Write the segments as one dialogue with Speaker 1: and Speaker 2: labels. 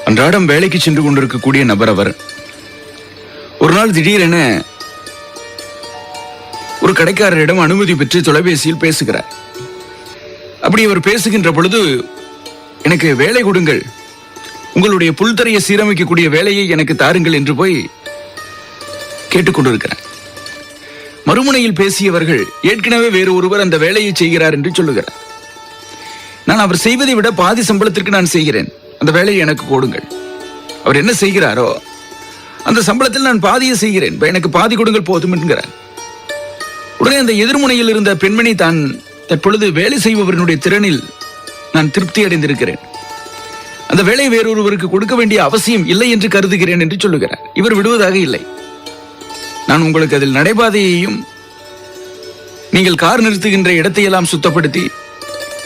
Speaker 1: அன்றாடம் வேலைக்கு சென்று கொண்டிருக்கக்கூடிய நபர் அவர். ஒரு நாள் திடீரென ஒரு கடைக்காரரிடம் அனுமதி பெற்று தொலைபேசியில் பேசுகிறார். அப்படி அவர் பேசுகின்ற பொழுது, எனக்கு வேலை கொடுங்கள், உங்களுடைய புல்தரையை சீரமைக்கக்கூடிய வேலையை எனக்கு தாருங்கள் என்று போய் கேட்டுக்கொண்டிருக்கிறார். மறுமுனையில் பேசியவர்கள் ஏற்கனவே வேறு ஒருவர் அந்த வேலையை செய்கிறார் என்று சொல்லுகிறார். நான் அவர் செய்வதை விட பாதி சம்பளத்திற்கு நான் செய்கிறேன், அந்த வேலையை எனக்கு கொடுங்கள். அவர் என்ன செய்கிறாரோ அந்த சம்பளத்தில் நான் பாதியை செய்கிறேன், எனக்கு பாதி கொடுங்கள் போதும் என்கிறார். உடனே அந்த எதிர்முனையில் இருந்த பெண்மணி, தான் தற்பொழுது வேலை செய்பவர்களுடைய திறனில் நான் திருப்தி அடைந்திருக்கிறேன், அந்த வேலையை வேறொருவருக்கு கொடுக்க வேண்டிய அவசியம் இல்லை என்று கருதுகிறேன் என்று சொல்லுகிறார். இவர் விடுவதாக இல்லை. நான் உங்களுக்கு அதில் நடைபாதையையும் நீங்கள் கார் நிறுத்துகின்ற இடத்தையெல்லாம் சுத்தப்படுத்தி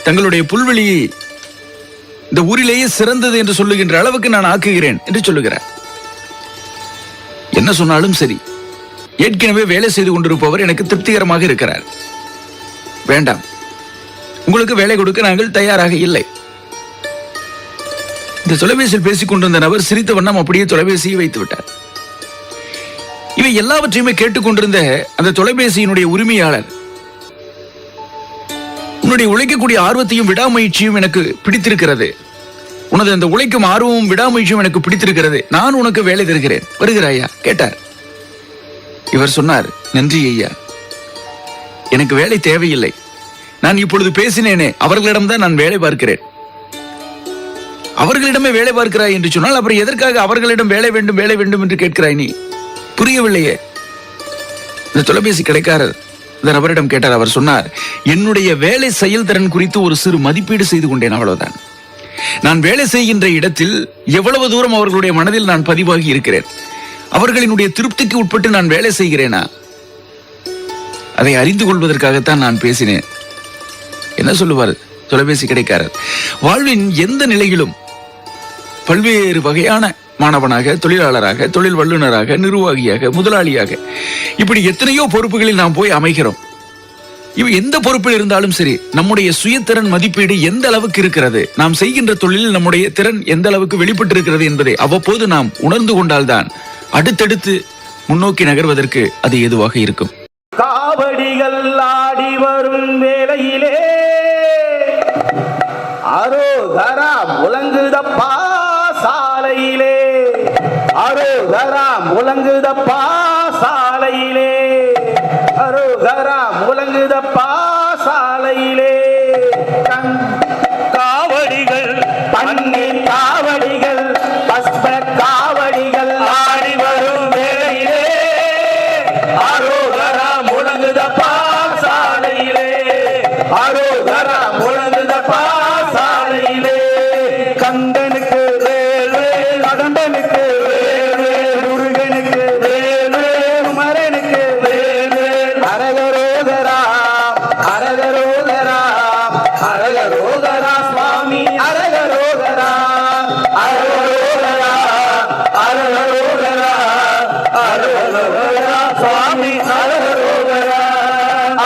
Speaker 1: தங்களுடைய புல்வெளியை இந்த ஊரிலேயே சிறந்தது என்று சொல்லுகின்ற அளவுக்கு நான் ஆக்குகிறேன் என்று சொல்லுகிறார். என்ன சொன்னாலும் சரி, ஏற்கனவே வேலை செய்து கொண்டிருப்பவர் எனக்கு திருப்திகரமாக இருக்கிறார், வேண்டாம், உங்களுக்கு வேலை கொடுக்க நாங்கள் தயாராக இல்லை. இந்த தொலைபேசியில் பேசிக் கொண்டிருந்த நபர் சிரித்த வண்ணம் அப்படியே தொலைபேசியை வைத்து விட்டார். இவை எல்லாவற்றையுமே கேட்டுக்கொண்டிருந்த அந்த தொலைபேசியினுடைய உரிமையாளர், உன்னுடைய உழைக்கக்கூடிய ஆர்வத்தையும் விடாமுயற்சியும் எனக்கு பிடித்திருக்கிறது, உனது அந்த உழைக்கும் ஆர்வமும் விடாமுயற்சியும் எனக்கு பிடித்திருக்கிறது, நான் உனக்கு வேலை தருகிறேன், வருகிறாயா கேட்டார். இவர் சொன்னார், நன்றி ஐயா, எனக்கு வேலை தேவையில்லை, நான் இப்பொழுது பேசினேனே அவர்களிடம்தான் நான் வேலை பார்க்கிறேன். அவர்களிடமே வேலை பார்க்கிறாய் என்று சொன்னால் அப்புறம் எதற்காக அவர்களிடம் வேலை வேண்டும் வேலை வேண்டும் என்று கேட்கிறாய் நீ? புரியவில்லையே. இந்த தொலைபேசி கடைக்காரர் இந்த நபரிடம் கேட்டார். அவர் சொன்னார், என்னுடைய வேலை செயல்திறன் குறித்து ஒரு சிறு மதிப்பீடு செய்து கொண்டேன், அவ்வளவுதான். நான் வேலை செய்கின்ற இடத்தில் எவ்வளவு தூரம் அவர்களுடைய மனதில் நான் பதிவாகி இருக்கிறேன், அவர்களினுடைய திருப்திக்கு உட்பட்டு நான் வேலை செய்கிறேனா, அதை அறிந்து கொள்வதற்காகத்தான் நான் பேசினேன். என்ன சொல்லுவார் தொலைபேசி கடைக்காரர்? வாழ்வின் எந்த நிலையிலும் பல்வேறு வகையான மாணவனாக, தொழிலாளராக, தொழில் வல்லுநராக, நிர்வாகியாக, முதலாளியாக, இப்படி எத்தனையோ பொறுப்புகளில் நாம் போய் அமைகிறோம். இவ எந்த பொறுப்பில் இருந்தாலும் சரி, நம்முடைய சுயத்திறன் மதிப்பீடு எந்த அளவுக்கு இருக்கிறது, நாம் செய்கின்ற தொழிலில் நம்முடைய திறன் எந்த அளவுக்கு வெளிப்பட்டு இருக்கிறது என்பதை அவ்வப்போது நாம் உணர்ந்து கொண்டால்தான் அடுத்தடுத்து முன்னோக்கி நகர்வதற்கு அது ஏதுவாக இருக்கும்.
Speaker 2: காவடிகள் ஆடி வரும் வேளையிலே அரோகரா முழங்குதப்பா சாலையிலே, அரோகரா முழங்குதப்பா சாலையிலே, அரோகரா முழங்குதப்பா சாலையிலே. காவடிகள் பன்னீர் காவடிகள் பஸ்ப காவடிகள் ஆடி வரும் வேளையிலே அரோகரா முழங்குதப்பா சாலையிலே, அரோகரா முழங்குதப்பா சாலையிலே. கந்தனுக்கு வேல் வேல், கடம்பனுக்கு வேல் வேல், முருகனுக்கு வேல் வேல், குமரனுக்கு வேல் வேல். அரகரோகரா அரகரோகரா அரகரோகரா சுவாமி அரகரோகரா அரகரோகரா அரகரோகரா அரகரோகரா சுவாமி அரகரோகரா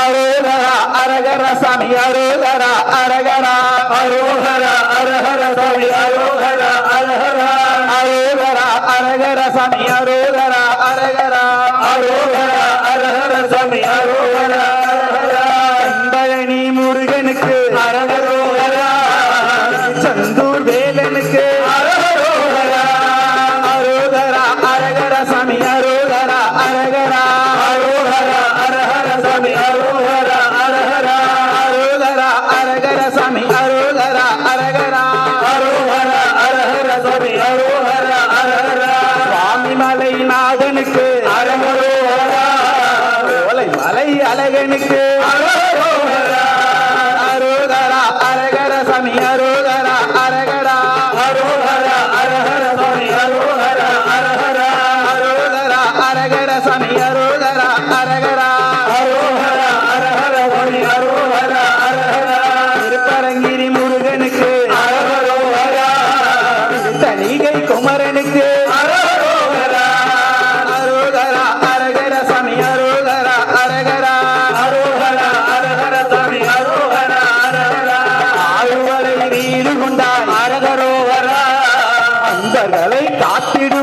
Speaker 2: அரோகரா அரகர சாமி அரோகரா அரகரா அரோகரா அரஹர சாமி அரோகரா அரஹரா அரோகரா அரகர சாமி அரோகரா அரகரா அரோகரா அரஹர சாமி அரோகரா அரஹரா. பழனி முருகனுக்கு அரகரோகரா, சந்தூர் வேலனுக்கு அரகரோகரா, அரோகரா அரகர சாமி அரோகரா அரகரா அரோகரா அரஹர சாமி அரோகரா அரஹரா அரோகரா அரகர சாமி அரோகரா அரகரா அரோகரா அரஹர சாமி அரோகரா அரஹரா. சுவாமி மலையில் அன்பர்களை காத்திடும்